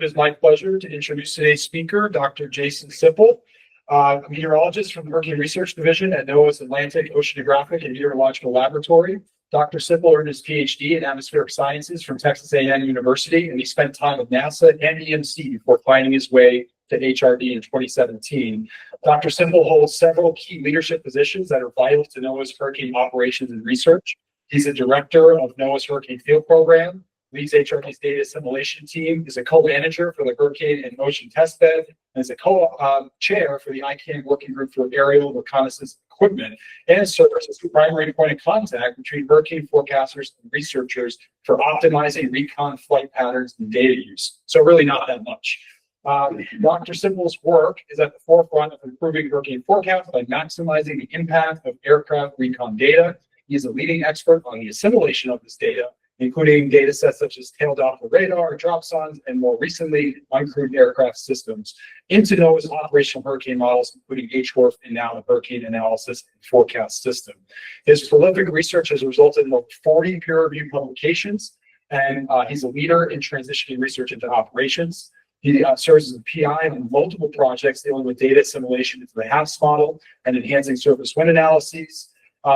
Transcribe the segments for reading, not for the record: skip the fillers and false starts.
It is my pleasure to introduce today's speaker, Dr. Jason Sippel, a meteorologist from the Hurricane Research Division at NOAA's Atlantic Oceanographic and Meteorological Laboratory. Dr. Sippel earned his PhD in atmospheric sciences from Texas A&M University, and he spent time with NASA and EMC before finding his way to HRD in 2017. Dr. Sippel holds several key leadership positions that are vital to NOAA's hurricane operations and research. He's a director of NOAA's Hurricane Field Program, leads HRD's data assimilation team, is a co-manager for the Hurricane and Ocean Testbed, and is a co-chair for the ICAM Working Group for Aerial Reconnaissance Equipment, and serves as the primary point of contact between hurricane forecasters and researchers for optimizing recon flight patterns and data use. So really not that much. Dr. Sippel's work is at the forefront of improving hurricane forecasts by maximizing the impact of aircraft recon data. He is a leading expert on the assimilation of this data, including data sets such as tail Doppler radar, dropsondes, and more recently, uncrewed aircraft systems into NOAA's operational hurricane models, including HWRF and now the Hurricane Analysis and Forecast System. His prolific research has resulted in over 40 peer-reviewed publications, and he's a leader in transitioning research into operations. He serves as a PI on multiple projects dealing with data assimilation into the HAPS model and enhancing surface wind analyses.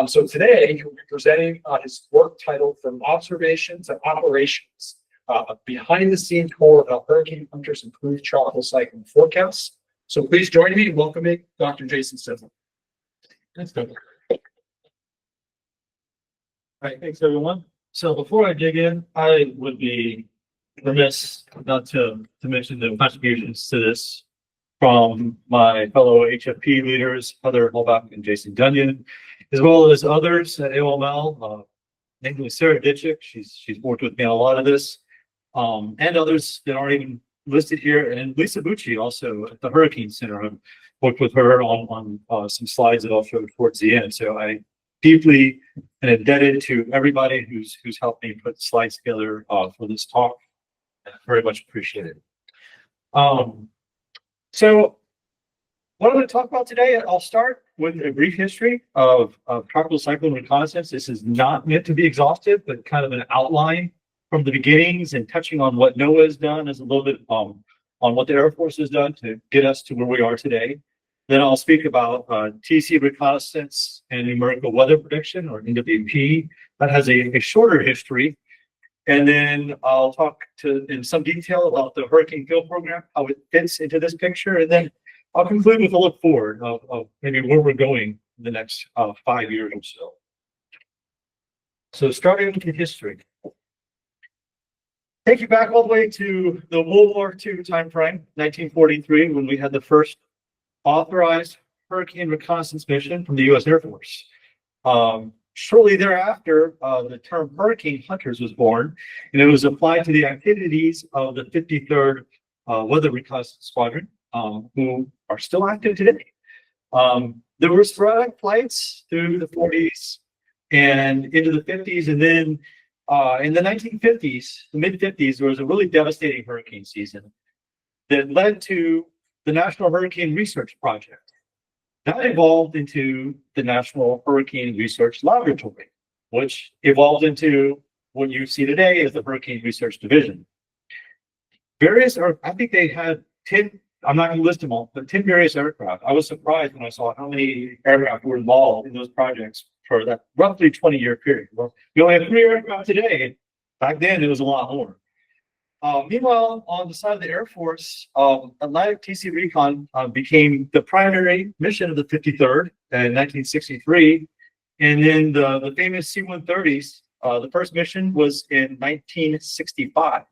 So today, he'll be presenting his work titled From Observation to Operations, a behind-the-scenes tour of how hurricane hunters improve tropical cyclone forecasts. So please join me in welcoming Dr. Jason Sippel. Thanks, Doug. All right, thanks, everyone. So before I dig in, I would be remiss not to mention the contributions to this from my fellow HFP leaders, Heather Holbach and Jason Dunyan, as well as others at AOML, namely Sarah Ditchick. She's worked with me on a lot of this, and others that aren't even listed here. And Lisa Bucci, also at the Hurricane Center. I've worked with her on some slides that I'll show towards the end. So I deeply am indebted to everybody who's helped me put slides together for this talk. Very much appreciated. So what I'm going to talk about today, I'll start with a brief history of tropical cyclone reconnaissance. This is not meant to be exhaustive, but kind of an outline from the beginnings and touching on what NOAA has done as a little bit on what the Air Force has done to get us to where we are today. Then I'll speak about TC reconnaissance and numerical weather prediction, or NWP. That has a shorter history. And then I'll talk in some detail about the Hurricane Field Program, how it fits into this picture. And then I'll conclude with a look forward of maybe where we're going in the next 5 years or so. So starting with the history. Take you back all the way to the World War II timeframe, 1943, when we had the first authorized hurricane reconnaissance mission from the U.S. Air Force. Shortly thereafter, the term hurricane hunters was born, and it was applied to the activities of the 53rd Weather Reconnaissance Squadron, who are still active today. There were sporadic flights through the 40s and into the 50s, and then in the 1950s, the mid-50s, there was a really devastating hurricane season that led to the National Hurricane Research Project. That evolved into the National Hurricane Research Laboratory, which evolved into what you see today as the Hurricane Research Division. I think they had 10, I'm not going to list them all, but 10 various aircraft. I was surprised when I saw how many aircraft were involved in those projects for that roughly 20-year period. Well, we only have 3 aircraft today. Back then, it was a lot more. Meanwhile, on the side of the Air Force, Atlantic TC Recon became the primary mission of the 53rd in 1963. And then the famous C-130s, the first mission was in 1965.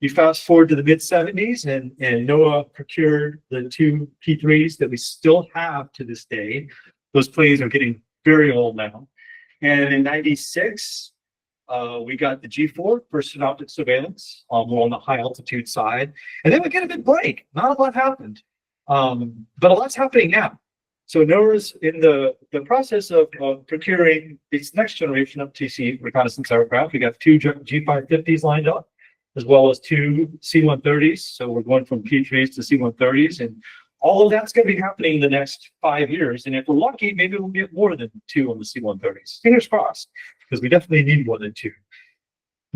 You fast forward to the mid-70s, and NOAA procured the 2 P-3s that we still have to this day. Those planes are getting very old now. And in 96, we got the G4 for synoptic surveillance, more on the high altitude side. And then we get a big break. Not a lot happened, but a lot's happening now. So NOAA's in the process of procuring this next generation of TC reconnaissance aircraft. We got 2 G550s lined up, as well as 2 C-130s. So we're going from P-3s to C-130s, and all of that's going to be happening in the next 5 years. And if we're lucky, maybe we'll get more than 2 on the C-130s. Fingers crossed, because we definitely need more than 2.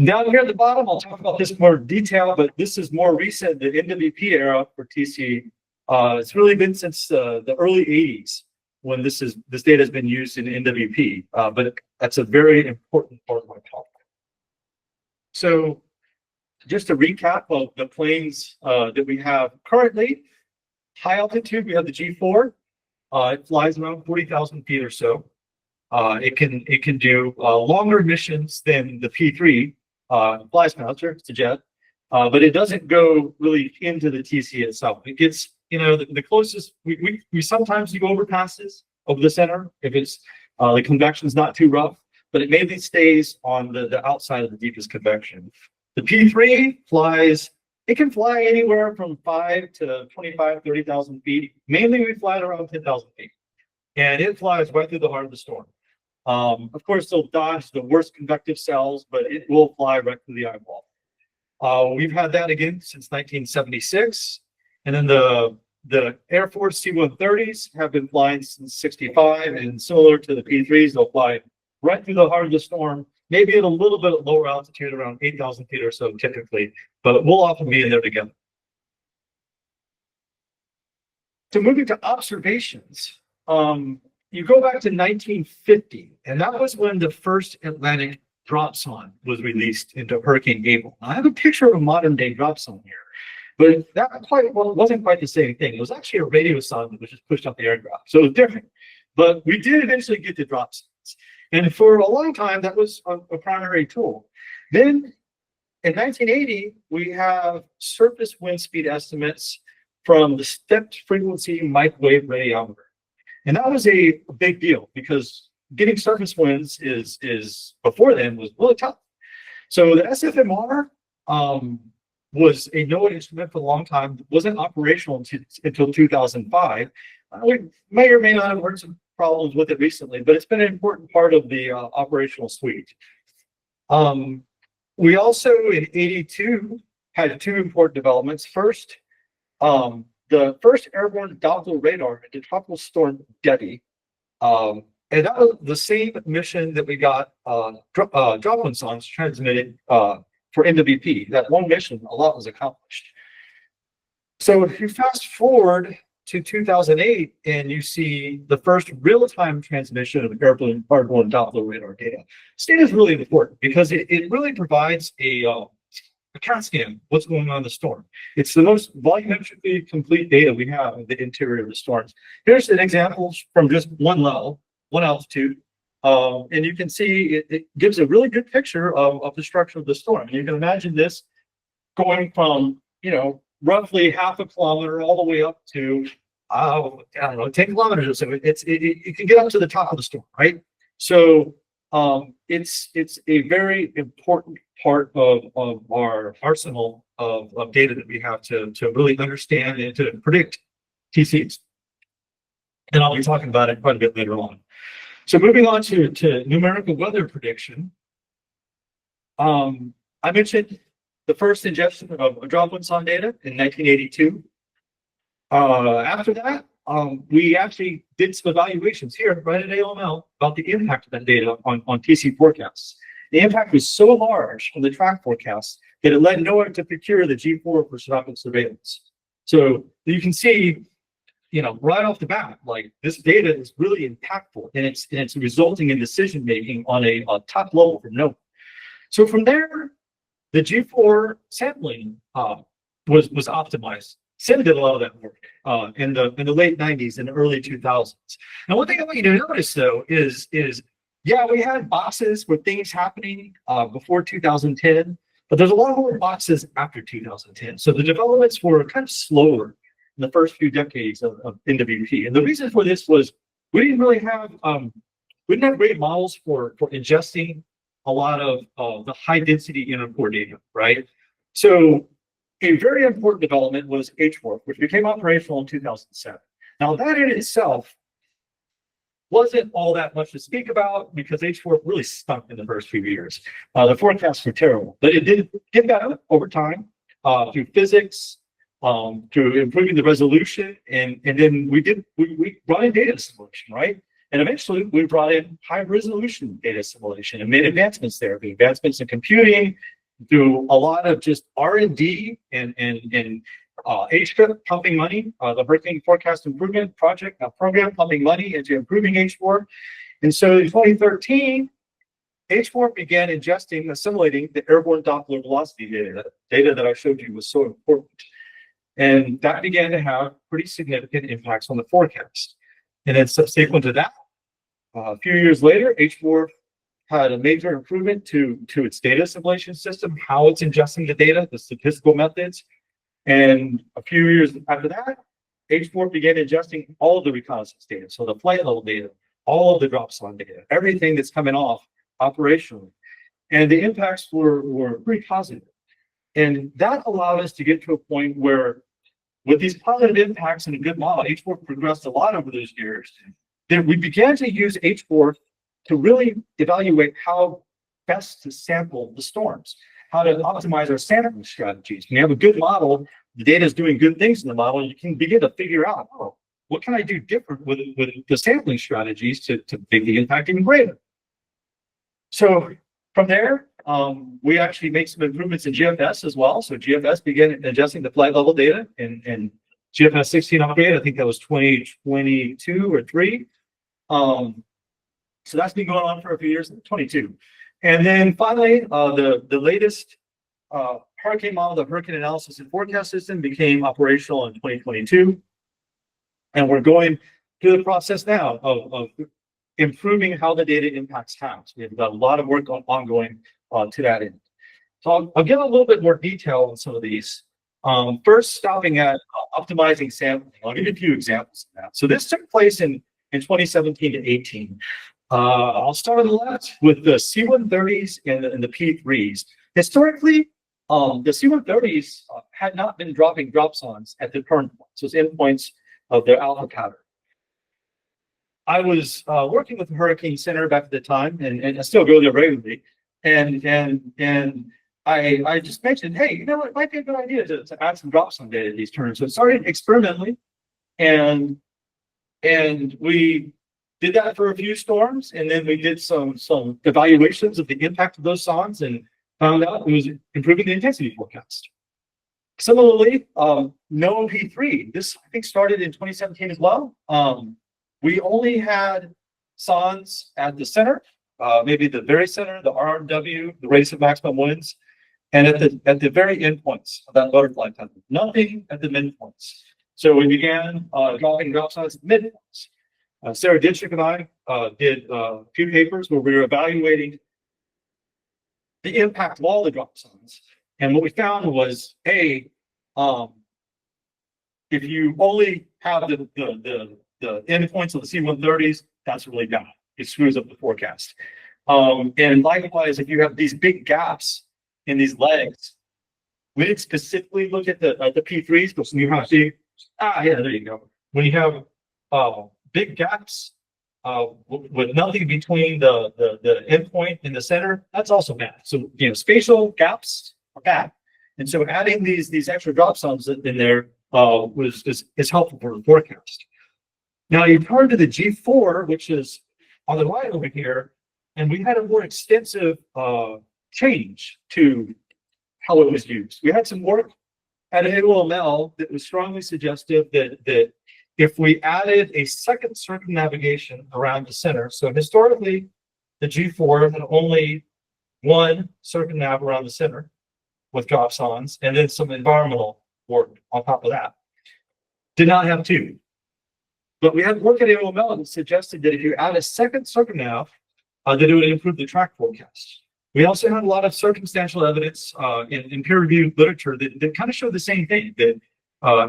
Down here at the bottom, I'll talk about this more detail, but this is more recent, the NWP era for TC. It's really been since the early 80s when this data has been used in NWP, but that's a very important part of my talk. So just to recap of the planes that we have currently, high altitude, we have the G4. It flies around 40,000 feet or so. It can do longer missions than the P3 flies faster, it's a jet, but it doesn't go really into the TC itself. It gets, the closest, we sometimes do overpasses over the center if it's the convection is not too rough, but it mainly stays on the outside of the deepest convection. The P3 flies, it can fly anywhere from 5 to 25, 30,000 feet. Mainly we fly at around 10,000 feet, and it flies right through the heart of the storm. Of course, they'll dodge the worst convective cells, but it will fly right through the eyeball. We've had that again since 1976. And then the Air Force C-130s have been flying since 65, and similar to the P3s, they'll fly right through the heart of the storm, maybe at a little bit lower altitude, around 8,000 feet or so typically, but we'll often be in there together. So moving to observations, you go back to 1950, and that was when the first Atlantic dropsonde was released into Hurricane Abel. I have a picture of a modern day dropsonde here, but that wasn't quite the same thing. It was actually a radio sonde that was just pushed up the aircraft, so it was different. But we did eventually get to dropsondes, and for a long time that was a primary tool. Then in 1980, we have surface wind speed estimates from the stepped frequency microwave radiometer. And that was a big deal because getting surface winds is before then was really tough. So the SFMR was a NOAA instrument for a long time, wasn't operational until 2005. We may or may not have heard some problems with it recently, but it's been an important part of the operational suite. We also in 82 had two important developments. First, the first airborne Doppler radar into Tropical Storm Debbie. And that was the same mission that we got drop-in sondes transmitted for NWP. That one mission, a lot was accomplished. So if you fast forward to 2008 and you see the first real-time transmission of airborne Doppler radar data. This data is really important because it really provides a CAT scan, what's going on in the storm. It's the most volumetrically complete data we have of the interior of the storms. Here's an example from just one level, one altitude, and you can see it gives a really good picture of the structure of the storm. And you can imagine this going from, roughly half a kilometer all the way up to, I don't know, 10 kilometers or so. It can get up to the top of the storm, right? So it's a very important part of our arsenal of data that we have to really understand and to predict TCs. And I'll be talking about it quite a bit later on. So moving on to numerical weather prediction. I mentioned the first ingestion of drop-in sonde data in 1982. After that, we actually did some evaluations here right at AOML about the impact of that data on TC forecasts. The impact was so large on the track forecasts that it led NOAA to procure the G4 for tropical surveillance. So you can see, right off the bat, like this data is really impactful, and it's resulting in decision making on a top level for NOAA. So from there, the G4 sampling was optimized. Sim did a lot of that work in the late 90s and early 2000s. Now, one thing I want you to notice though is yeah, we had boxes with things happening before 2010, but there's a lot more boxes after 2010. So the developments were kind of slower in the first few decades of NWP. And the reason for this was we didn't really have great models for ingesting a lot of the high density interpore data, right? So a very important development was HWRF, which became operational in 2007. Now that in itself wasn't all that much to speak about because HWRF really stunk in the first few years. The forecasts were terrible, but it did get better over time through physics, through improving the resolution, and then we brought in data simulation, right? And eventually we brought in high resolution data assimilation and made advancements there, the advancements in computing, through a lot of just R&D and HFIP pumping money, the Hurricane Forecast Improvement Project program pumping money into improving H4. And so in 2013, H4 began ingesting, assimilating the airborne Doppler velocity data that I showed you was so important. And that began to have pretty significant impacts on the forecast. And then subsequent to that, a few years later, H4 had a major improvement to its data assimilation system, how it's ingesting the data, the statistical methods. And a few years after that, H4 began ingesting all of the reconnaissance data. So the flight level data, all of the drop zone data, everything that's coming off operationally. And the impacts were pretty positive. And that allowed us to get to a point where, with these positive impacts and a good model, H4 progressed a lot over those years. Then we began to use H4 to really evaluate how best to sample the storms, how to optimize our sampling strategies. When you have a good model, the data is doing good things in the model, you can begin to figure out, oh, what can I do different with the sampling strategies to make the impact even greater? So from there, we actually made some improvements in GFS as well. So GFS began adjusting the flight level data and GFS 16 upgrade. I think that was 2022 or 3. So that's been going on for a few years, 22. And then finally, the latest hurricane model, the Hurricane Analysis and Forecast System, became operational in 2022. And we're going through the process now of improving how the data impacts towns. We have got a lot of work ongoing to that end. So I'll give a little bit more detail on some of these. First, stopping at optimizing sampling. I'll give you a few examples of that. So this took place in 2017 to 18. I'll start on the left with the C-130s and the P-3s. Historically, the C-130s had not been dropping drop zones at the current points, those endpoints of their alpha pattern. I was working with the Hurricane Center back at the time, and I still go there regularly. And I just mentioned, hey, you know what, it might be a good idea to add some drop zone data to these terms. So it started experimentally, and we did that for a few storms, and then we did some evaluations of the impact of those songs and found out it was improving the intensity forecast. Similarly, NOAA P3, this I think started in 2017 as well. We only had SONs at the center, maybe the very center, the RW, the radius of maximum winds, and at the very end points of that butterfly pattern. Nothing at the midpoints. So we began dropping drop zones at the midpoints. Sarah Ditchik and I did a few papers where we were evaluating the impact of all the drop zones. And what we found was, if you only have the endpoints of the C-130s, that's really bad. It screws up the forecast. And likewise, if you have these big gaps in these legs, we didn't specifically look at the P3s, but when you have there you go. When you have big gaps with nothing between the endpoint and the center, that's also bad. So spatial gaps are bad, and so adding these extra drop zones in there is helpful for the forecast. Now you turn to the G4, which is on the right over here, and we had a more extensive change to how it was used. We had some work at NOAA that was strongly suggestive that if we added a second circumnavigation around the center, so historically the G4 had only one circumnav around the center with drop zones and then some environmental work on top of that. Did not have two. But we had work at NOAA that suggested that if you add a second circumnav, that it would improve the track forecast. We also had a lot of circumstantial evidence in peer-reviewed literature that kind of showed the same thing, that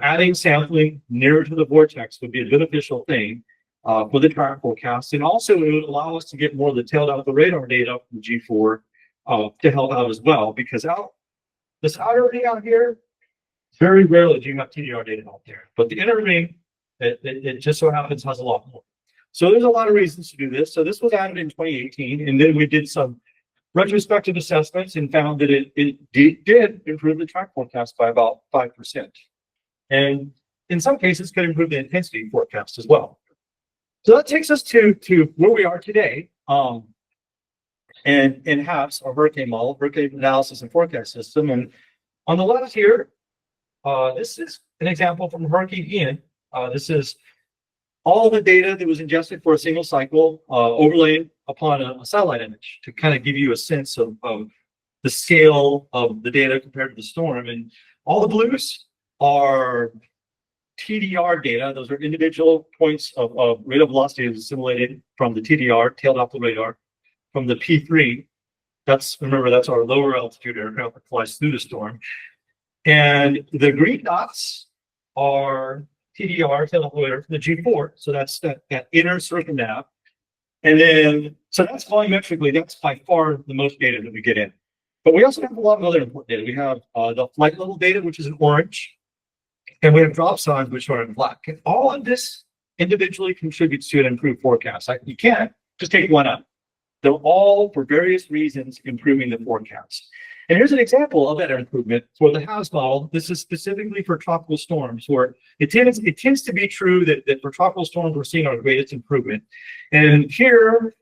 adding sampling nearer to the vortex would be a beneficial thing for the track forecast. And also it would allow us to get more of the tailed out the radar data from the G4 to help out as well, because this outer ring out here, very rarely do you have TDR data out there. But the inner ring, it just so happens has a lot more. So there's a lot of reasons to do this. So this was added in 2018, and then we did some retrospective assessments and found that it did improve the track forecast by about 5%. And in some cases could improve the intensity forecast as well. So that takes us to where we are today. And in HAPS, our hurricane model, hurricane analysis and forecast system. And on the left here, this is an example from Hurricane Ian. This is all the data that was ingested for a single cycle, overlaid upon a satellite image to kind of give you a sense of the scale of the data compared to the storm. And all the blues are TDR data. Those are individual points of rate of velocity assimilated from the TDR, tailed off the radar, from the P3. Remember, that's our lower altitude aircraft that flies through the storm. And the green dots are TDR, tailed off the radar, from the G4. So that's that inner circumnav. And then, so that's volumetrically, that's by far the most data that we get in. But we also have a lot of other important data. We have the flight level data, which is in orange, and we have drop signs, which are in black. And all of this individually contributes to an improved forecast. You can't just take one out. They're all, for various reasons, improving the forecast. And here's an example of that improvement for the HAPS model. This is specifically for tropical storms, where it tends to be true that for tropical storms, we're seeing our greatest improvement. And here,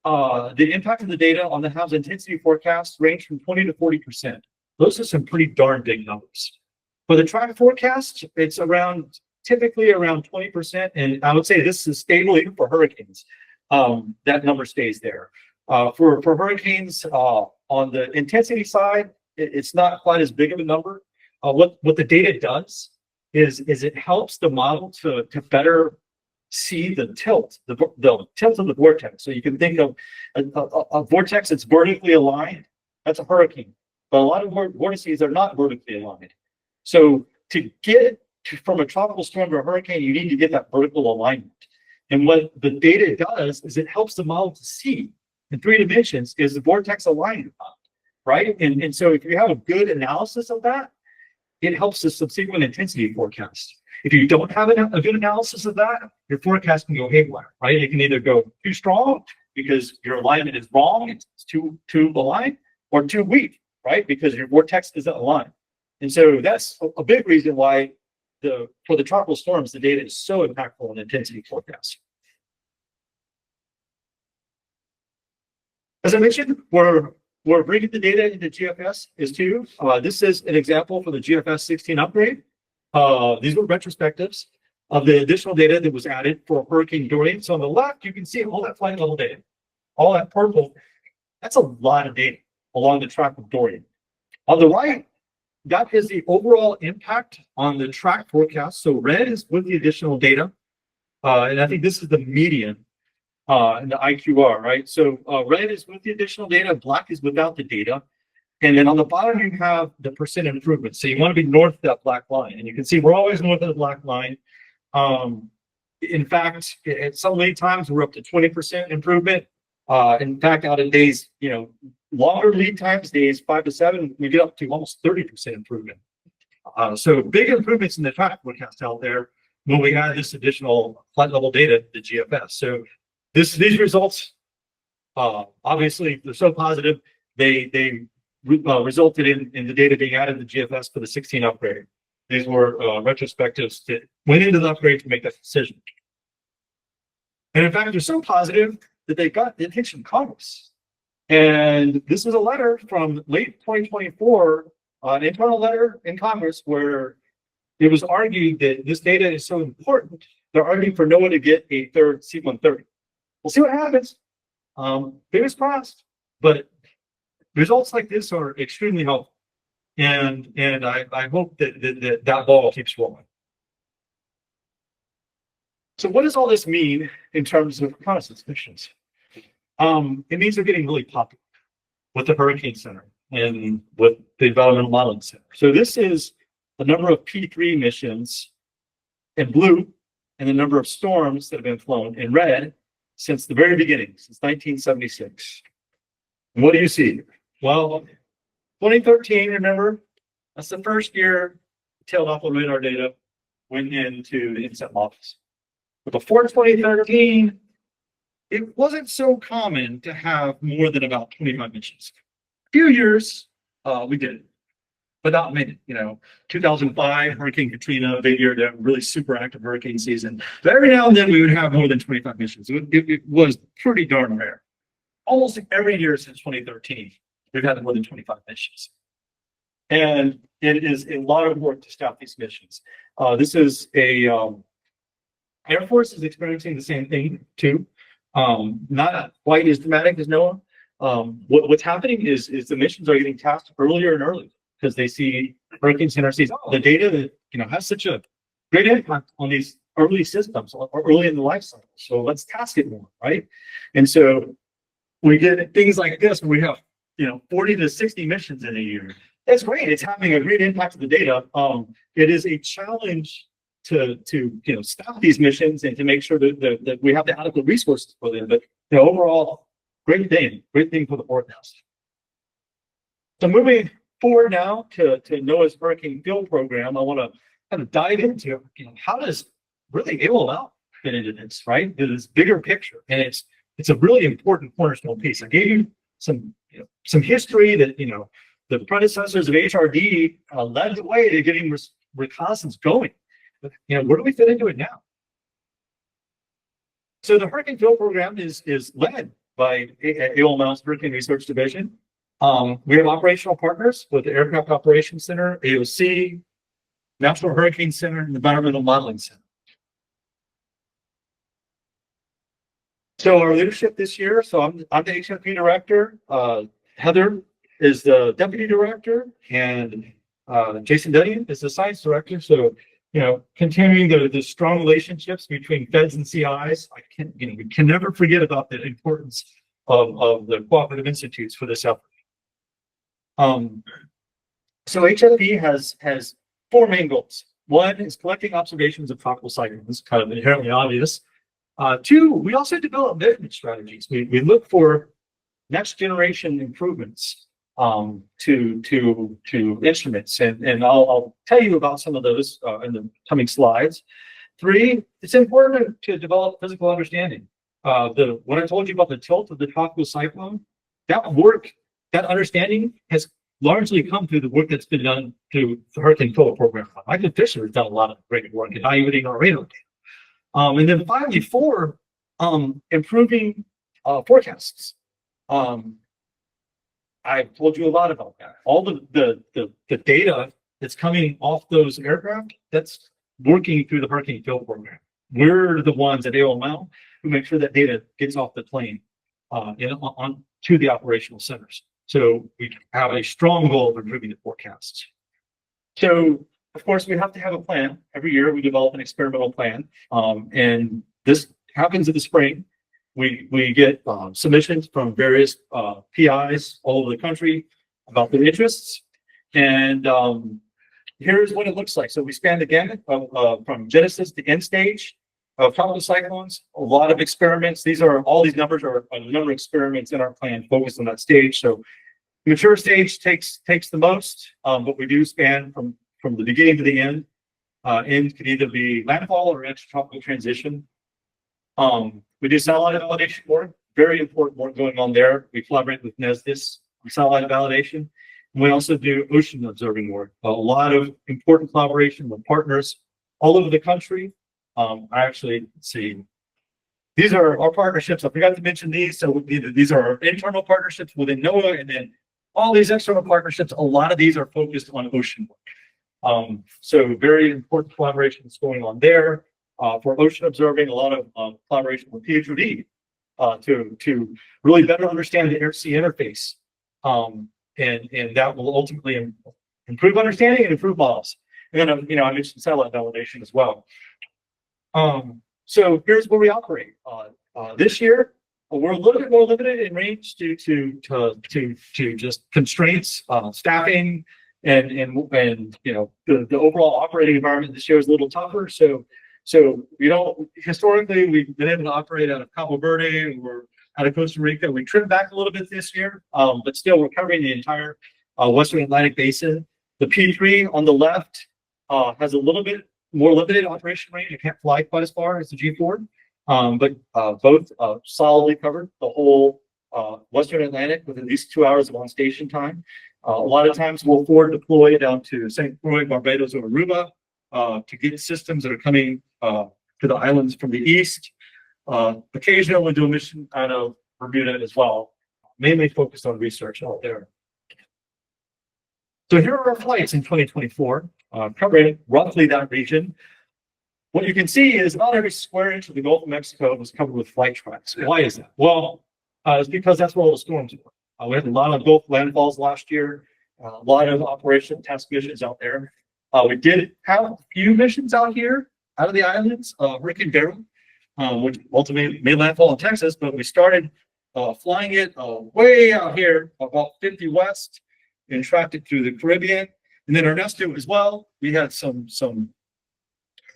the impact of the data on the HAPS intensity forecast range from 20 to 40%. Those are some pretty darn big numbers. For the track forecast, it's typically around 20%. And I would say this is stable even for hurricanes. That number stays there. For hurricanes, on the intensity side, it's not quite as big of a number. What the data does is it helps the model to better see the tilt of the vortex. So you can think of a vortex that's vertically aligned. That's a hurricane. But a lot of vortices are not vertically aligned. So to get from a tropical storm to a hurricane, you need to get that vertical alignment. And what the data does is it helps the model to see in 3 dimensions, is the vortex aligned or not, right? And so if you have a good analysis of that, it helps the subsequent intensity forecast. If you don't have a good analysis of that, your forecast can go haywire, right? It can either go too strong because your alignment is wrong, it's too aligned, or too weak, right? Because your vortex isn't aligned. And so that's a big reason why for the tropical storms, the data is so impactful in intensity forecast. As I mentioned, we're bringing the data into GFS is 2. This is an example for the GFS 16 upgrade. These were retrospectives of the additional data that was added for Hurricane Dorian. So on the left, you can see all that flight level data, all that purple. That's a lot of data along the track of Dorian. On the right, that is the overall impact on the track forecast. So red is with the additional data. And I think this is the median in the IQR, right? So red is with the additional data, black is without the data. And then on the bottom, you have the percent improvement. So you want to be north of that black line. And you can see we're always north of the black line. In fact, at some lead times, we're up to 20% improvement. In fact, out of days, longer lead times, days 5 to 7, we get up to almost 30% improvement. So big improvements in the track forecast out there when we add this additional flight level data to GFS. So these results, obviously, they're so positive. They resulted in the data being added to GFS for the 16 upgrade. These were retrospectives that went into the upgrade to make that decision. And in fact, they're so positive that they got the attention of Congress. And this was a letter from late 2024, an internal letter in Congress where it was argued that this data is so important, they're arguing for NOAA to get a third C-130. We'll see what happens. Fingers crossed. But results like this are extremely helpful. And I hope that ball keeps rolling. So what does all this mean in terms of reconnaissance missions? It means they're getting really popular with the Hurricane Center and with the Developmental Modeling Center. So this is the number of P3 missions in blue and the number of storms that have been flown in red since the very beginning, since 1976. And what do you see? Well, 2013, remember, that's the first year tailed off the radar data went into the NCEP models. But before 2013, it wasn't so common to have more than about 25 missions. A few years, we did it. but not many. 2005 Hurricane Katrina, big year, the really super active hurricane season. But every now and then we would have more than 25 missions. It was pretty darn rare. Almost every year since 2013, we've had more than 25 missions. And it is a lot of work to staff these missions. This is Air Force is experiencing the same thing too. Not quite as dramatic as NOAA. What's happening is the missions are getting tasked earlier and earlier because they see hurricanes and seas. The data that has such a great impact on these early systems or early in the life cycle. So let's task it more, right? And so we get things like this where we have 40 to 60 missions in a year. That's great. It's having a great impact on the data. It is a challenge to staff these missions and to make sure that we have the adequate resources for them. But overall, great thing for the forecast. So moving forward now to NOAA's Hurricane Field Program, I want to kind of dive into how does really AOL fit into this, right? This bigger picture, and it's a really important cornerstone piece. I gave you some history that the predecessors of HRD led the way to getting reconnaissance going. But where do we fit into it now? So the Hurricane Field Program is led by AOL's Hurricane Research Division. We have operational partners with the Aircraft Operations Center, AOC, National Hurricane Center, and the Environmental Modeling Center. So our leadership this year, so I'm the HFP director. Heather is the deputy director, and Jason Dunnion is the science director. So continuing the strong relationships between feds and CIs. We can never forget about the importance of the cooperative institutes for this effort. So HFP has four main goals. One is collecting observations of tropical cyclones, kind of inherently obvious. Two, we also develop measurement strategies. We look for next generation improvements to instruments, and I'll tell you about some of those in the coming slides. Three, it's important to develop physical understanding. When I told you about the tilt of the tropical cyclone, that understanding has largely come through the work that's been done through the Hurricane Field Program. Michael Fisher has done a lot of great work evaluating our radar data. And then finally, four, improving forecasts. I've told you a lot about that. All the data that's coming off those aircraft, that's working through the Hurricane Field Program. We're the ones at AOL who make sure that data gets off the plane on to the operational centers. So we have a strong goal of improving the forecasts. So of course, we have to have a plan. Every year we develop an experimental plan. And this happens in the spring. We get submissions from various PIs all over the country about their interests. And here's what it looks like. So we span the gamut from genesis to end stage of tropical cyclones. A lot of experiments. All these numbers are a number of experiments in our plan focused on that stage. So mature stage takes the most, but we do span from the beginning to the end. End could either be landfall or extratropical transition. We do satellite validation work, very important work going on there. We collaborate with NESDIS on satellite validation. And we also do ocean observing work. A lot of important collaboration with partners all over the country. Let's see. These are our partnerships. I forgot to mention these. So these are our internal partnerships within NOAA, and then all these external partnerships. A lot of these are focused on ocean work. So very important collaborations going on there. For ocean observing, a lot of collaboration with PhD to really better understand the air-sea interface. And that will ultimately improve understanding and improve models. And then, I mentioned satellite validation as well. So here's where we operate. This year, we're a little bit more limited in range due to just constraints, staffing, and the overall operating environment this year is a little tougher. So historically we've been able to operate out of Cabo Verde or out of Costa Rica. We trimmed back a little bit this year, but still we're covering the entire Western Atlantic Basin. The P3 on the left has a little bit more limited operation range. It can't fly quite as far as the G4, but both solidly covered the whole Western Atlantic with at least 2 hours of on station time. A lot of times we'll forward deploy down to St. Croix, Barbados, or Aruba to get systems that are coming to the islands from the east. Occasionally we'll do a mission out of Bermuda as well, mainly focused on research out there. So here are our flights in 2024, covering roughly that region. What you can see is not every square inch of the Gulf of Mexico was covered with flight tracks. Why is that? Well, it's because that's where all the storms were. We had a lot of Gulf landfalls last year, a lot of operation task missions out there. We did have a few missions out here, out of the islands, Hurricane Beryl, which ultimately made landfall in Texas, but we started flying it way out here, about 50 west, and tracked it through the Caribbean. And then Ernesto as well. We had some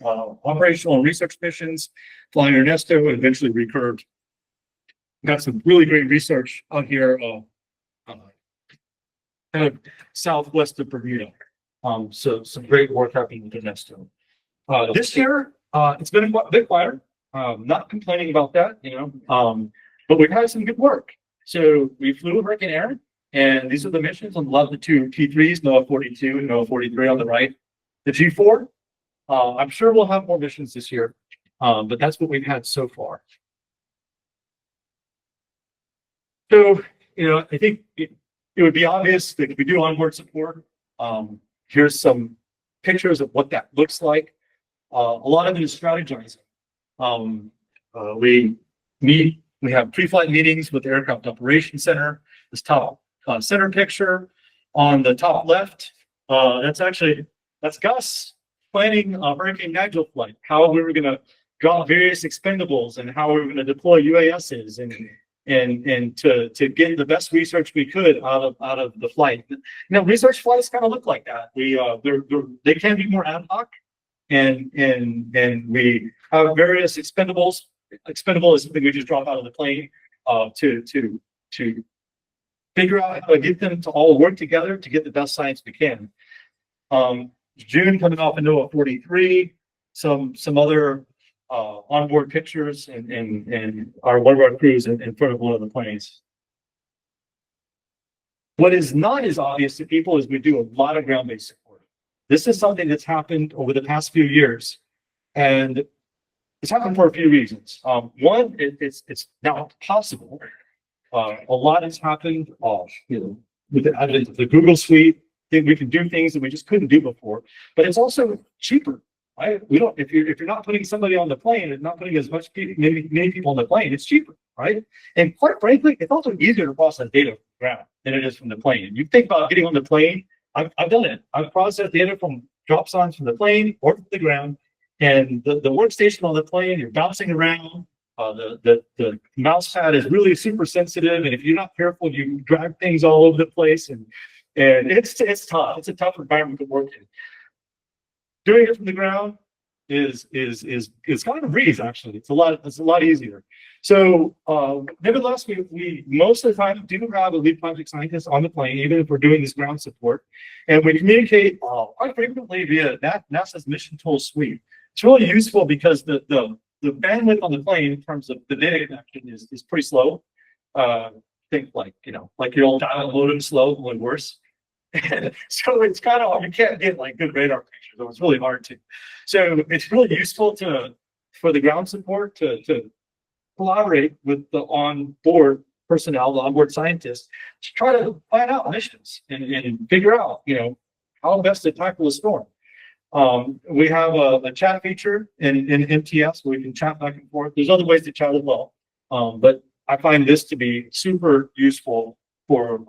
operational and research missions flying Ernesto and eventually recurved. Got some really great research out here, kind of southwest of Bermuda. So some great work happening with Ernesto. This year, it's been a bit quieter. Not complaining about that, but we've had some good work. So we flew Hurricane Aaron, and these are the missions on the left, the two T3s, NOAA 42 and NOAA 43 on the right. The G4, I'm sure we'll have more missions this year, but that's what we've had so far. So, I think it would be obvious that if we do onboard support, here's some pictures of what that looks like. A lot of it is strategizing. We have pre-flight meetings with the Aircraft Operations Center. This top center picture on the top left, that's Gus planning a Hurricane Nigel flight, how we were going to drop various expendables and how we were going to deploy UASs and to get the best research we could out of the flight. Research flights kind of look like that. They can be more ad hoc, and we have various expendables. Expendable is something we just drop out of the plane to figure out how to get them to all work together to get the best science we can. June coming off of NOAA 43, some other onboard pictures and one of our crews in front of one of the planes. What is not as obvious to people is we do a lot of ground-based support. This is something that's happened over the past few years, and it's happened for a few reasons. One, it's now possible. A lot has happened, with the advent of the Google Suite. We can do things that we just couldn't do before, but it's also cheaper, right? If you're not putting somebody on the plane and not putting as much many people on the plane, it's cheaper, right? And quite frankly, it's also easier to process data from the ground than it is from the plane. You think about getting on the plane. I've done it. I've processed data from drop signs from the plane or from the ground, and the workstation on the plane, you're bouncing around. The mouse pad is really super sensitive, and if you're not careful, you drag things all over the place, and it's tough. It's a tough environment to work in. Doing it from the ground is kind of a breeze, actually. It's a lot easier. So nevertheless, we most of the time do have a lead project scientist on the plane, even if we're doing this ground support, and we communicate quite frequently via NASA's Mission Tool Suite. It's really useful because the bandwidth on the plane in terms of the data connection is pretty slow. Think like your old dial modem slow, only worse. So it's kind of, you can't get like good radar pictures, so it's really hard to. So it's really useful for the ground support to collaborate with the onboard personnel, the onboard scientists, to try to plan out missions and figure out, how best to tackle a storm. We have a chat feature in MTS where we can chat back and forth. There's other ways to chat as well, but I find this to be super useful for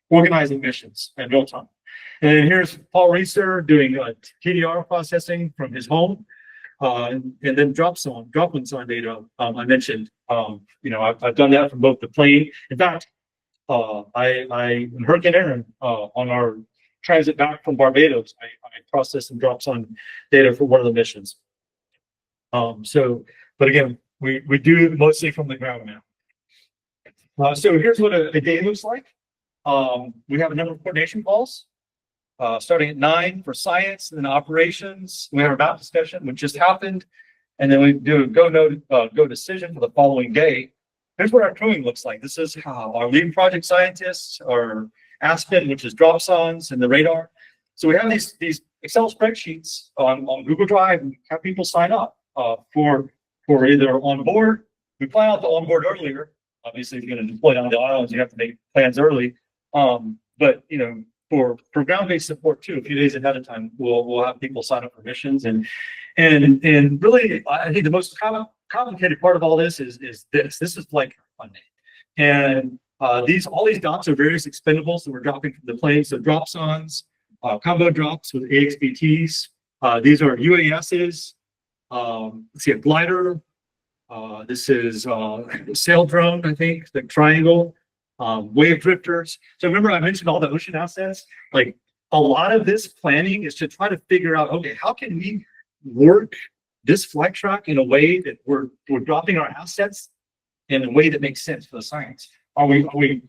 organizing missions in real time. And here's Paul Reeser doing TDR processing from his home, and then drop wind sign data. I mentioned, I've done that from both the plane. In fact, I in Hurricane Aaron on our transit back from Barbados, I processed some drops on data for one of the missions. But again, we do it mostly from the ground now. So here's what a day looks like. We have a number of coordination calls, starting at 9 for science, and then operations. We have our map discussion, which just happened, and then we do a go decision for the following day. Here's what our crewing looks like. This is how our lead project scientists are Aspen, which is dropsondes, and the radar. So we have these Excel spreadsheets on Google Drive, and have people sign up for either on board. We plan out the on board earlier. Obviously, if you're going to deploy down the islands, you have to make plans early. But you know, for ground-based support too, a few days ahead of time, we'll have people sign up for missions. And really, I think the most complicated part of all this is this. This is flight funding, and all these dots are various expendables that we're dropping from the plane. So dropsondes, combo drops with AXBTs. These are UASs. Let's see, a glider. This is sail drone, I think, the triangle, wave drifters. So remember I mentioned all the ocean assets? Like a lot of this planning is to try to figure out, okay, how can we work this flight track in a way that we're dropping our assets in a way that makes sense for the science? Can we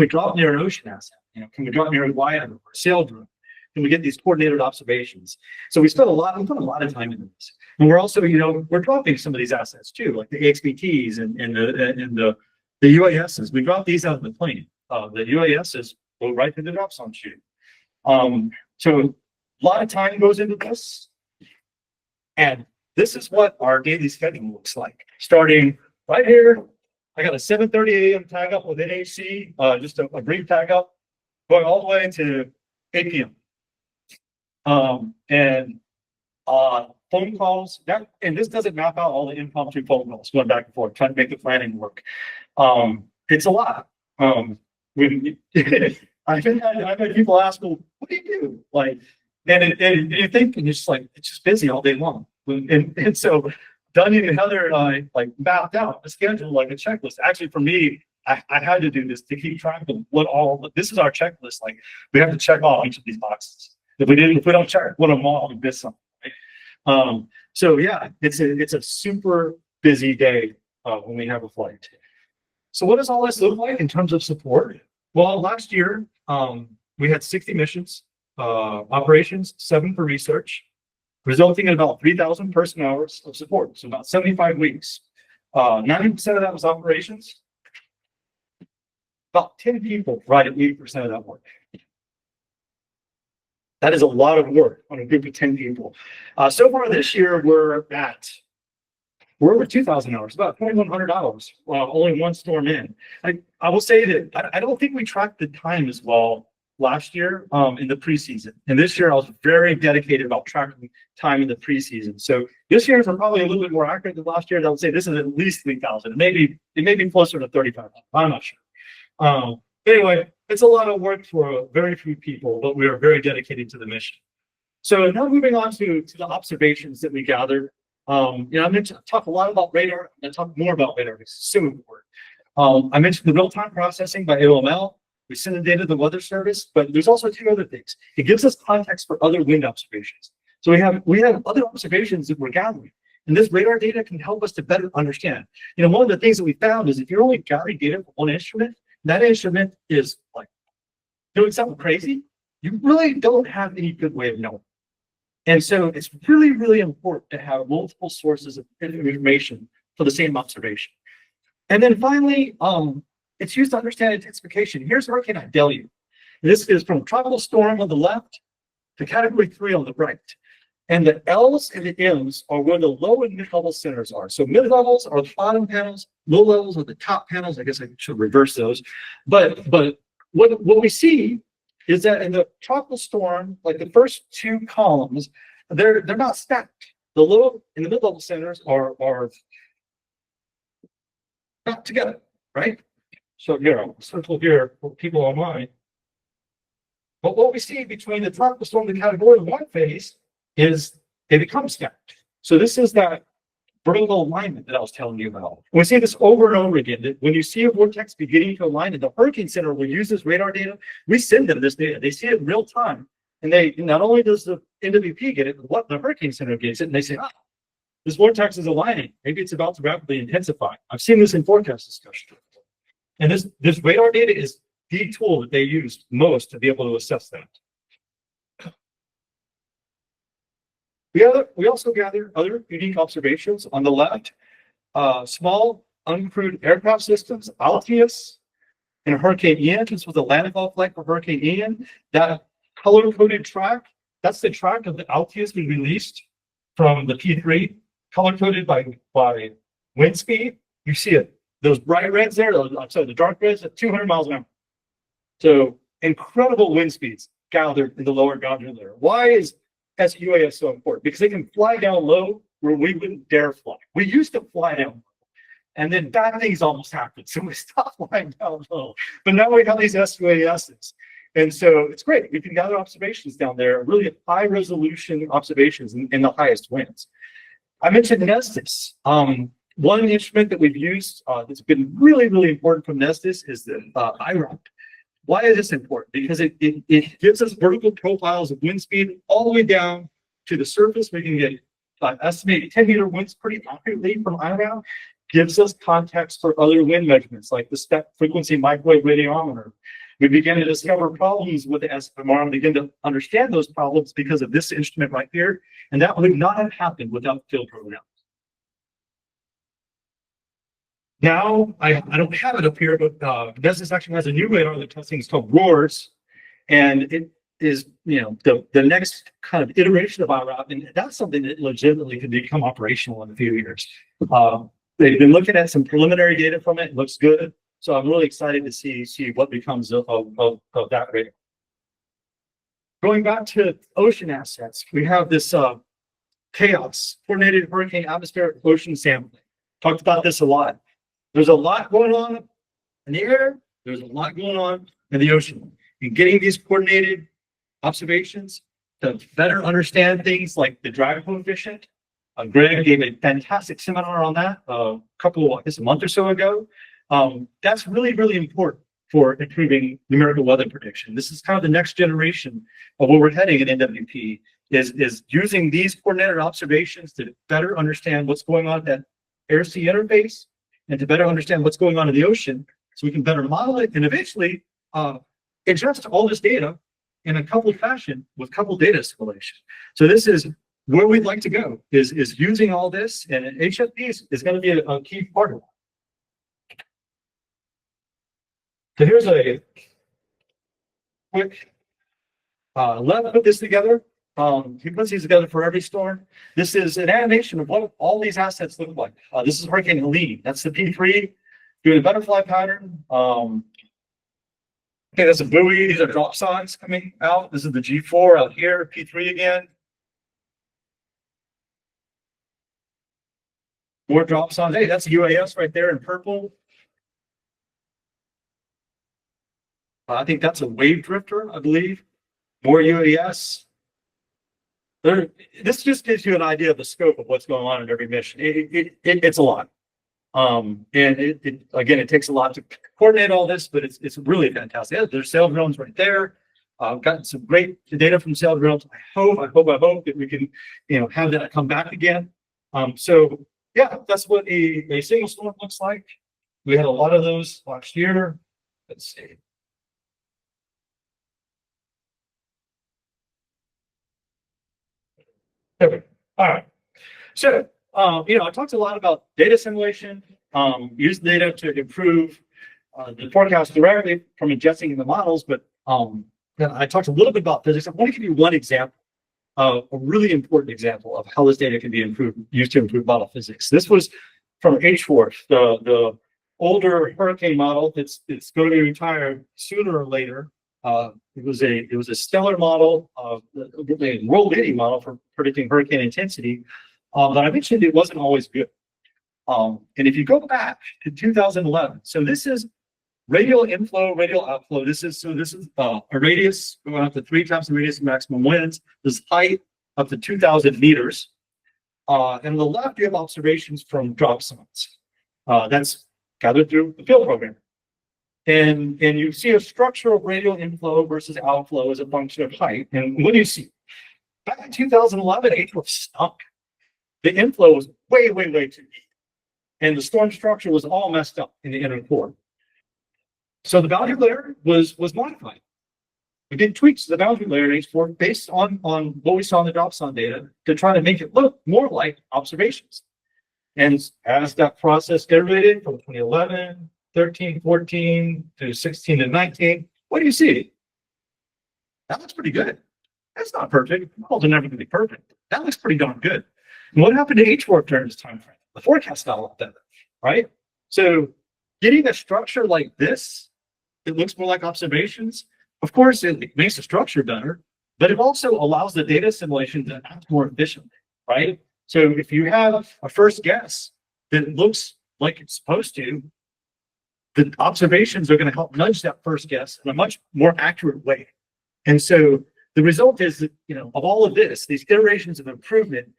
drop near an ocean asset? You know, can we drop near a glider or a sail drone? Can we get these coordinated observations? So we put a lot of time into this. And we're also, you know, we're dropping some of these assets too, like the AXBTs and the UASs. We drop these out of the plane. The UASs go right through the dropsonde chute. So a lot of time goes into this. And this is what our daily schedule looks like. Starting right here, I got a 7:30 a.m. tag up with NHC, just a brief tag up, going all the way to 8 p.m. Phone calls, and this doesn't map out all the impromptu phone calls going back and forth, trying to make the planning work. It's a lot. I've had people ask, well, what do you do? Like, and you think, and you're just like, it's just busy all day long. And so Dunny and Heather and I like mapped out a schedule, like a checklist. Actually, for me, I had to do this to keep track of this is our checklist. Like, we have to check off each of these boxes. If we don't check one of them off, we miss something. Right? So yeah, it's a super busy day when we have a flight. So what does all this look like in terms of support? Well, last year we had 60 missions, operations, 7 for research, resulting in about 3,000 person hours of support. So about 75 weeks. 90% of that was operations. About 10 people provided 80% of that work. That is a lot of work on a group of 10 people. So far this year, we're over 2,000 hours, about 2,100 hours, only one storm in. I will say that I don't think we tracked the time as well last year in the preseason. And this year, I was very dedicated about tracking time in the preseason. So this year is probably a little bit more accurate than last year. I would say this is at least 3,000. It may be closer to 3,500. I'm not sure. Anyway, it's a lot of work for very few people, but we are very dedicated to the mission. So now moving on to the observations that we gathered. I'm going to talk a lot about radar. I'm going to talk more about radar. It's so important. I mentioned the real-time processing by AOML. We send the data to the Weather Service, but there's also 2 other things. It gives us context for other wind observations. So we have other observations that we're gathering, and this radar data can help us to better understand. One of the things that we found is if you're only gathering data from one instrument, that instrument is like doing something crazy. You really don't have any good way of knowing. And so it's really, really important to have multiple sources of information for the same observation. And then finally, it's used to understand intensification. Here's Hurricane Idalia. This is from tropical storm on the left to category 3 on the right. And the L's and the M's are where the low and mid-level centers are. So mid-levels are the bottom panels, low levels are the top panels. I guess I should reverse those. But what we see is that in the tropical storm, like the first 2 columns, they're not stacked. The low and the mid-level centers are not together, right? So here, I'll circle here for people online. But what we see between the tropical storm and the category 1 phase is they become stacked. So this is that vertical alignment that I was telling you about. We see this over and over again, that when you see a vortex beginning to align, and the Hurricane Center will use this radar data, we send them this data. They see it in real time. And they not only does the NWP get it, but what the Hurricane Center gets it, and they say, this vortex is aligning. Maybe it's about to rapidly intensify. I've seen this in forecast discussion. And this radar data is the tool that they use most to be able to assess that. We also gather other unique observations on the left. Small uncrewed aircraft systems, Altius, in Hurricane Ian. This was a landfall flight for Hurricane Ian. That color-coded track, that's the track of the Altius we released from the P3, color-coded by wind speed. You see it. Those bright reds there, I'm sorry, the dark reds at 200 miles an hour. So incredible wind speeds gathered in the lower boundary layer. Why is SUAS so important? Because they can fly down low where we wouldn't dare fly. We used to fly down low, and then bad things almost happened. So we stopped flying down low. But now we have these SUASs. And so it's great. We can gather observations down there, really high resolution observations in the highest winds. I mentioned Nestis. One instrument that we've used that's been really, really important from Nestis is the IROC. Why is this important? Because it gives us vertical profiles of wind speed all the way down to the surface. We can get estimated 10-meter winds pretty accurately from IROC. Gives us context for other wind measurements like the step frequency microwave radiometer. We begin to discover problems with the SFMR and begin to understand those problems because of this instrument right here. And that would not have happened without the field program. Now, I don't have it up here, but Nestis actually has a new radar they're testing. It's called ROARS. And it is, the next kind of iteration of IROC. And that's something that legitimately could become operational in a few years. They've been looking at some preliminary data from it. It looks good. So I'm really excited to see what becomes of that radar. Going back to ocean assets, we have this CHAOS, Coordinated Hurricane Atmospheric Ocean Sampling. Talked about this a lot. There's a lot going on in the air. There's a lot going on in the ocean. And getting these coordinated observations to better understand things like the drag coefficient. Greg gave a fantastic seminar on that a month or so ago. That's really, really important for improving numerical weather prediction. This is kind of the next generation of where we're heading in NWP is using these coordinated observations to better understand what's going on at that air-sea interface and to better understand what's going on in the ocean so we can better model it and eventually ingest all this data in a coupled fashion with coupled data escalation. So this is where we'd like to go is using all this, and HFP is going to be a key part of it. So here's a quick, Lev put this together. He puts these together for every storm. This is an animation of what all these assets look like. This is Hurricane Helene. That's the P3 doing a butterfly pattern. Okay, that's a buoy. These are drop signs coming out. This is the G4 out here, P3 again. More drop signs. Hey, that's UAS right there in purple. I think that's a wave drifter, I believe. More UAS. This just gives you an idea of the scope of what's going on in every mission. It's a lot. And again, it takes a lot to coordinate all this, but it's really fantastic. Yeah, there's sail drones right there. I've gotten some great data from sail drones. I hope that we can, have that come back again. So yeah, that's what a single storm looks like. We had a lot of those last year. Let's see. There we go. All right. So, I talked a lot about data simulation, use data to improve the forecast directly from ingesting in the models, but I talked a little bit about physics. I want to give you one example, a really important example of how this data can be used to improve model physics. This was from HWARF, the older hurricane model. It's going to be retired sooner or later. It was a stellar model, a world-leading model for predicting hurricane intensity, but I mentioned it wasn't always good. And if you go back to 2011, so this is radial inflow, radial outflow. This is a radius going up to 3 times the radius of maximum winds. This height up to 2,000 meters. And on the left, you have observations from drop zones. That's gathered through the field program. And you see a structure of radial inflow versus outflow as a function of height. And what do you see? Back in 2011, HWARF stunk. The inflow was way, way, way too deep. And the storm structure was all messed up in the inner core. So the boundary layer was modified. We did tweaks to the boundary layer in HWARF based on what we saw in the drop zone data to try to make it look more like observations. And as that process iterated from 2011, 13, 14 to 16 to 19. What do you see? That looks pretty good. That's not perfect. Models are never going to be perfect. That looks pretty darn good. And what happened to H4 during this time frame? The forecast got a lot better, right? So getting a structure like this, it looks more like observations. Of course, it makes the structure better, but it also allows the data assimilation to act more efficiently, right? So if you have a first guess that looks like it's supposed to, the observations are going to help nudge that first guess in a much more accurate way. And so the result is that, you know, of all of this, these iterations of improvement,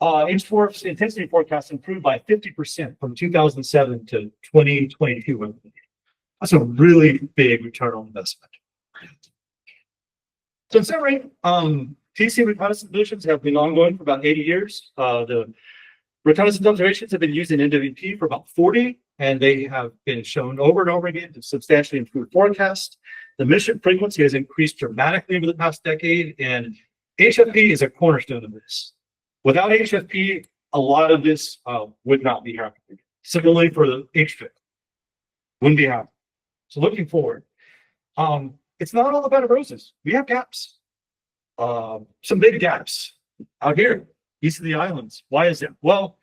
H4's intensity forecast improved by 50% from 2007 to 2022. That's a really big return on investment. So in summary, TC reconnaissance missions have been ongoing for about 80 years. The reconnaissance observations have been used in NWP for about 40, and they have been shown over and over again to substantially improve forecast. The mission frequency has increased dramatically over the past decade, and HFP is a cornerstone of this. Without HFP, a lot of this would not be happening. Similarly for the HFIP, wouldn't be happening. So looking forward, it's not all about roses. We have gaps, some big gaps out here, east of the islands. Why is it? Well,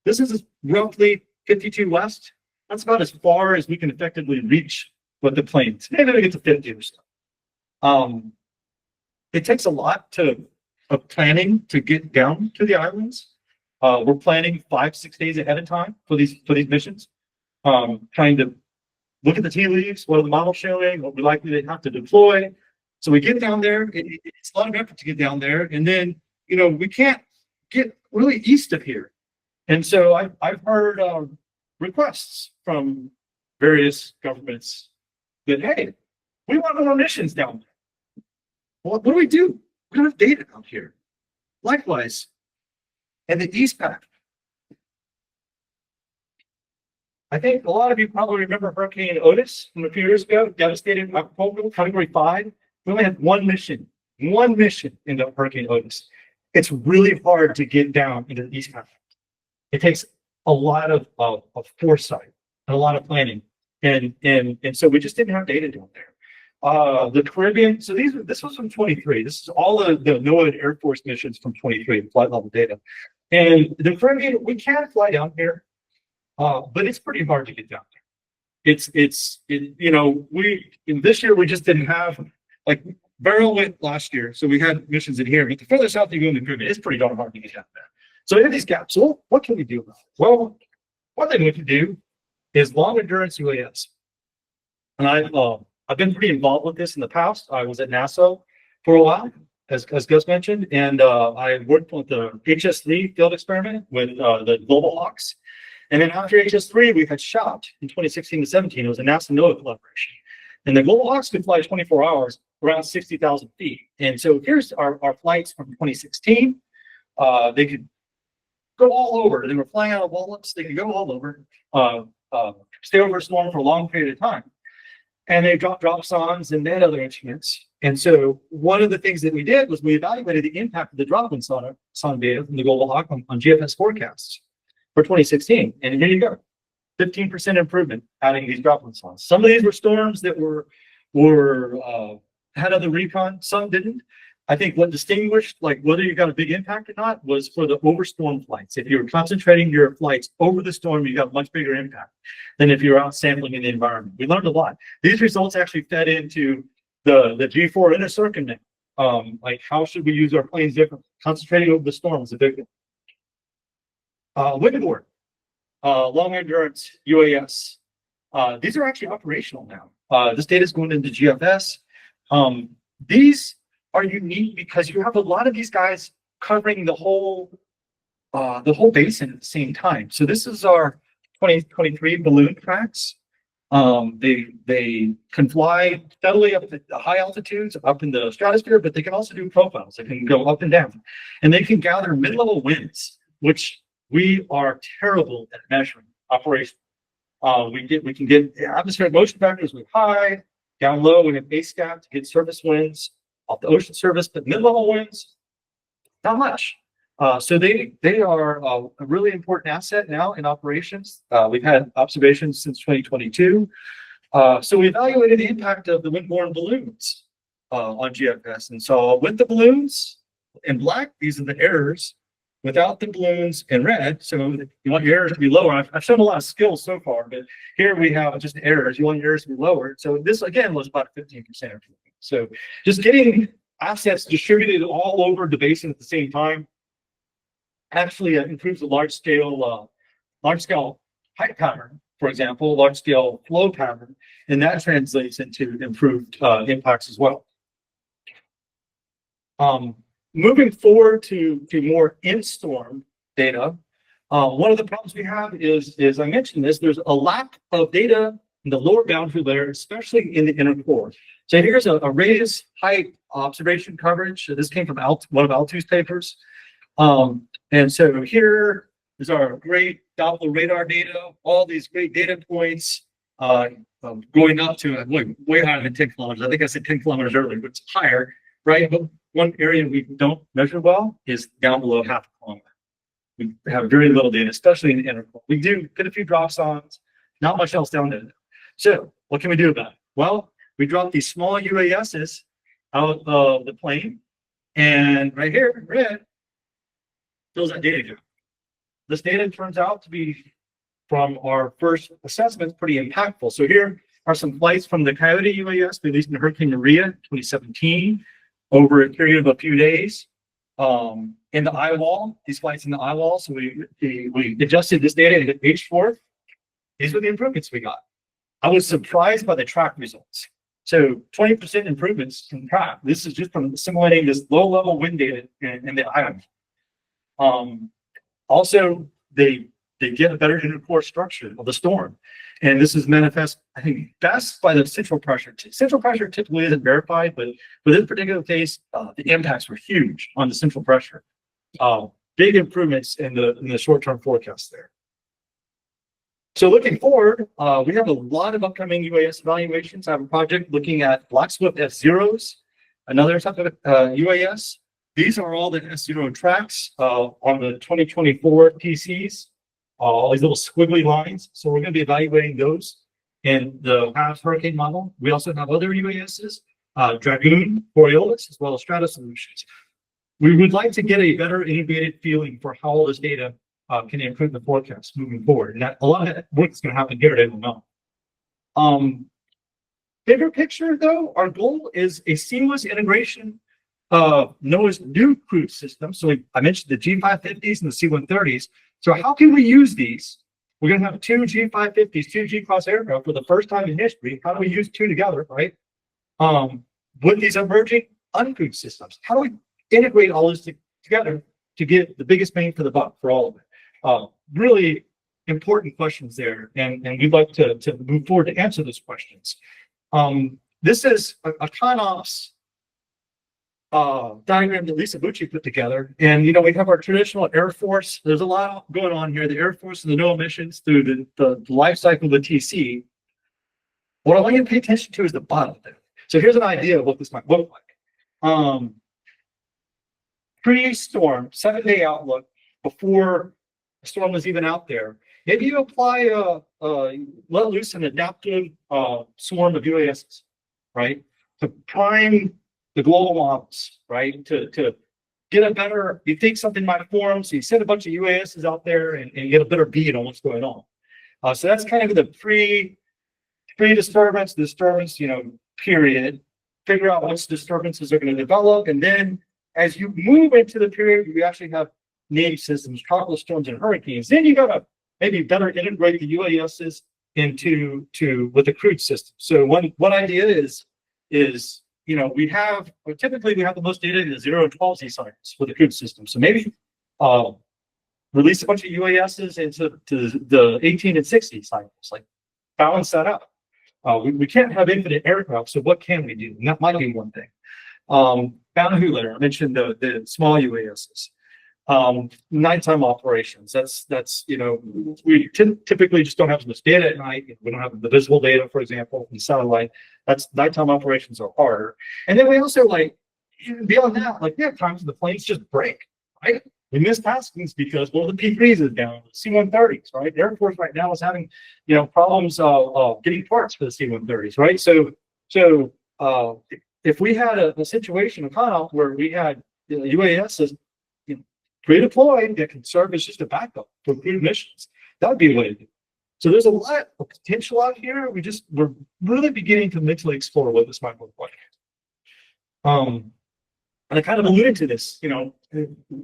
this is roughly 52 west. That's about as far as we can effectively reach with the planes. Maybe we get to 50 or so. It takes a lot of planning to get down to the islands. We're planning 5-6 days ahead of time for these missions. Trying to look at the tea leaves, what are the models showing, what we're likely to have to deploy. So we get down there. It's a lot of effort to get down there, and then we can't get really east of here. And so I've heard requests from various governments that, hey, we want more missions down there. Well, what do? We don't have data out here. Likewise, and the East Pac. I think a lot of you probably remember Hurricane Otis from a few years ago, devastated Acapulco, Category 5. We only had one mission into Hurricane Otis. It's really hard to get down into the East Pac. It takes a lot of foresight and a lot of planning, and so we just didn't have data down there. The Caribbean. So this was from 23. This is all the NOAA Air Force missions from 23, the flight level data. And the Caribbean, we can fly down here, but it's pretty hard to get down there. This year we just didn't have, like, Barrel went last year, so we had missions in here. But the further south you go in the Caribbean, it's pretty darn hard to get down there. So we have these gaps. So what can we do about it? Well, one thing we can do is long endurance UAS. And I've been pretty involved with this in the past. I was at NASA for a while, as Gus mentioned, and I worked with the HS3 field experiment with the Global Hawks. And then after HS3, we had shot in 2016 to 17. It was a NASA NOAA collaboration. And the Global Hawks could fly 24 hours around 60,000 feet. And so here's our flights from 2016. They could go all over. They were flying out of Wallops. They could go all over, stay over a storm for a long period of time. And they dropped drop-ons and they had other instruments. And so one of the things that we did was we evaluated the impact of the drop-in sonar data from the Global Hawk on GFS forecasts for 2016. And here you go, 15% improvement adding these drop-in sonars. Some of these were storms that had other recon, some didn't. I think what distinguished, like, whether you got a big impact or not, was for the overstorm flights. If you were concentrating your flights over the storm, you got a much bigger impact than if you're out sampling in the environment. We learned a lot. These results actually fed into the G4 inner circuit. Like, how should we use our planes differently? Concentrating over the storm is a big one. Windboard, long endurance UAS. These are actually operational now. This data is going into GFS. These are unique because you have a lot of these guys covering the whole basin at the same time. So this is our 2023 balloon tracks. They can fly steadily up at high altitudes, up in the stratosphere, but they can also do profiles. They can go up and down, and they can gather mid-level winds, which we are terrible at measuring operation. We can get atmospheric motion factors with high, down low, we have ASCAP to get surface winds off the ocean surface, but mid-level winds, not much. So they are a really important asset now in operations. We've had observations since 2022. So we evaluated the impact of the windborne balloons on GFS. And so with the balloons in black, these are the errors. Without the balloons in red, so you want your errors to be lower. I've shown a lot of skills so far, but here we have just errors. You want your errors to be lower. So this again was about 15%. So just getting assets distributed all over the basin at the same time actually improves the large scale height pattern, for example, large scale flow pattern, and that translates into improved impacts as well. Moving forward to more in-storm data, one of the problems we have is I mentioned this, there's a lack of data in the lower boundary layer, especially in the inner core. So here's a radius height observation coverage. So this came from one of Altu's papers. And so here is our great Doppler radar data, all these great data points going up to way higher than 10 kilometers. I think I said 10 kilometers earlier, but it's higher, right? But one area we don't measure well is down below half a kilometer. We have very little data, especially in the inner core. We do get a few drop zones, not much else down there. So what can we do about it? Well, we drop these small UASs out of the plane, and right here in red fills that data gap. This data turns out to be, from our first assessments, pretty impactful. So here are some flights from the Coyote UAS released in Hurricane Maria in 2017 over a period of a few days. In the eye wall, these flights in the eye wall. So we adjusted this data into H4. These were the improvements we got. I was surprised by the track results. So 20% improvements in track. This is just from simulating this low level wind data in the eye. Also, they get a better inner core structure of the storm. And this is manifest, I think, best by the central pressure. Central pressure typically isn't verified, but for this particular case, the impacts were huge on the central pressure. Big improvements in the short-term forecast there. So looking forward, we have a lot of upcoming UAS evaluations. I have a project looking at Black Swift S0s, another type of UAS. These are all the S0 tracks on the 2024 PCs. All these little squiggly lines. So we're going to be evaluating those in the past hurricane model. We also have other UASs, Dragoon, Borealis, as well as Strata Solutions. We would like to get a better integrated feeling for how all this data can improve the forecast moving forward. And that, a lot of that work is going to happen here at NOAA. Bigger picture, though, our goal is a seamless integration of NOAA's new cruise system. So I mentioned the G550s and the C-130s. So how can we use these? We're going to have two G550s, two G-class aircraft for the first time in history. How do we use two together, right? With these emerging uncrewed systems, how do we integrate all this together to get the biggest bang for the buck for all of it? Really important questions there, and we'd like to move forward to answer those questions. This is a ConOps diagram that Lisa Bucci put together. And, you know, we have our traditional Air Force. There's a lot going on here. The Air Force and the NOAA missions through the life cycle of the TC. What I want you to pay attention to is the bottom there. So here's an idea of what this might look like. Pre-storm, 7-day outlook before the storm was even out there. Maybe you apply let loose an adaptive swarm of UASs, right? To prime the global models, right? To get a better, you think something might form, so you send a bunch of UASs out there and get a better bead on what's going on. So that's kind of the pre-disturbance, disturbance, you know, period. Figure out what disturbances are going to develop, and then as you move into the period, we actually have named systems, tropical storms, and hurricanes. Then you got to maybe better integrate the UASs into with the cruise system. So one idea is you know, typically we have the most data in the 0 and 12Z cycles with the cruise system. So maybe release a bunch of UASs into the 18 and 60 cycles, like balance that out. We can't have infinite aircraft, so what can we do? And that might be one thing. Boundary layer, I mentioned the small UASs. Nighttime operations, that's you know, we typically just don't have as much data at night. We don't have the visible data, for example, from satellite. That's nighttime operations are harder. And then we also, like, beyond that, like, we have times when the planes just break, right? We missed taskings because, well, the P3s is down, C-130s, right? The Air Force right now is having, problems, getting parts for the C-130s, right? So, if we had a situation, a cutoff where we had UASs pre-deployed that can serve as just a backup for crewed missions, that would be a way to do it. So there's a lot of potential out here. We're really beginning to mentally explore what this might look like. And I kind of alluded to this,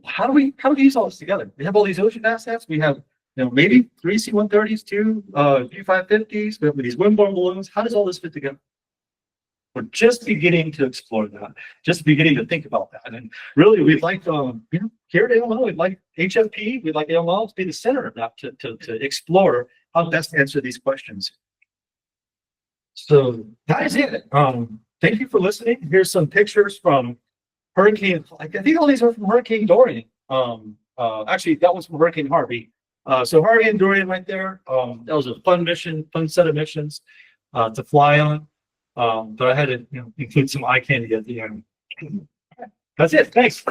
how do we use all this together? We have all these ocean assets. We have, maybe 3 C-130s, 2 G550s. We have these windborne balloons. How does all this fit together? We're just beginning to explore that, just beginning to think about that. And really, we'd like, here at AML, we'd like HFP, we'd like AML to be the center of that, to explore how best to answer these questions. So that is it. Thank you for listening. Here's some pictures from Hurricane, I think all these are from Hurricane Dorian. Actually, that was from Hurricane Harvey. So Hurricane Dorian right there, that was a fun set of missions to fly on. But I had to include some eye candy at the end. That's it. Thanks.